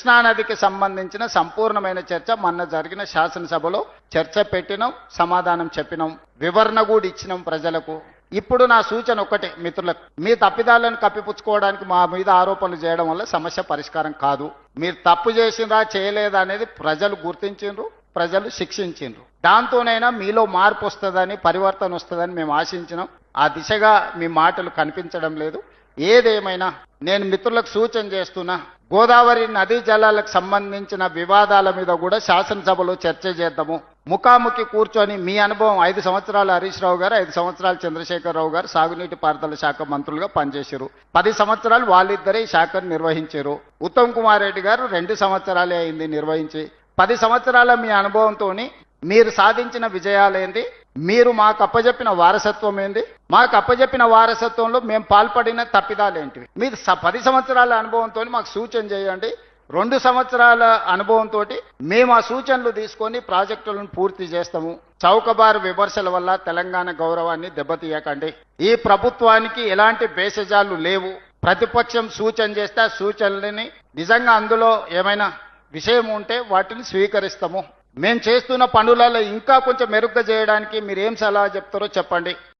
కృష్ణానదికి సంబంధించిన సంపూర్ణమైన చర్చ మొన్న జరిగిన శాసనసభలో చర్చ పెట్టినాం, సమాధానం చెప్పినాం, వివరణ కూడా ఇచ్చినాం ప్రజలకు. ఇప్పుడు నా సూచన ఒక్కటే మిత్రులకు, మీ తప్పిదాలను కప్పిపుచ్చుకోవడానికి మా మీద ఆరోపణలు చేయడం వల్ల సమస్య పరిష్కారం కాదు. మీరు తప్పు చేసిందా చేయలేదా అనేది ప్రజలు గుర్తించిండ్రు, ప్రజలు శిక్షించిండ్రు. దాంతోనైనా మీలో మార్పు వస్తుందని, పరివర్తన వస్తుందని మేము ఆశించినాం. ఆ దిశగా మీ మాటలు కనిపించడం లేదు. ఏదేమైనా నేను మిత్రులకు సూచన చేస్తున్నా, గోదావరి నదీ జలాలకు సంబంధించిన వివాదాల మీద కూడా శాసనసభలో చర్చ చేద్దాము. ముఖాముఖి కూర్చొని మీ అనుభవం 5 సంవత్సరాలు హరీష్ రావు గారు, 5 సంవత్సరాలు చంద్రశేఖరరావు గారు సాగునీటి పారుదల శాఖ మంత్రులుగా పనిచేశారు. 10 సంవత్సరాలు వాళ్ళిద్దరే ఈ శాఖను నిర్వహించారు. ఉత్తమ్ కుమార్ రెడ్డి గారు 2 సంవత్సరాలే అయింది నిర్వహించి. 10 సంవత్సరాల మీ అనుభవంతో మీరు సాధించిన విజయాలేంది, మీరు మాకు అప్పజెప్పిన వారసత్వం ఏంది, మాకు అప్పజెప్పిన వారసత్వంలో మేము పాల్పడిన తప్పిదాలేంటివి, మీరు 10 సంవత్సరాల అనుభవంతో మాకు సూచన చేయండి. 2 సంవత్సరాల అనుభవంతో మేము ఆ సూచనలు తీసుకొని ప్రాజెక్టులను పూర్తి చేస్తాము. చౌకబారు విమర్శల వల్ల తెలంగాణ గౌరవాన్ని దెబ్బతీయకండి. ఈ ప్రభుత్వానికి ఎలాంటి భేషజాలు లేవు. ప్రతిపక్షం సూచన చేస్తే ఆ సూచనలని నిజంగా అందులో ఏమైనా విషయం ఉంటే వాటిని స్వీకరిస్తాము. మేము చేస్తున్న పనులలో ఇంకా కొంచెం మెరుగ్గా చేయడానికి మీరు ఏం సలహా చెప్తారో చెప్పండి.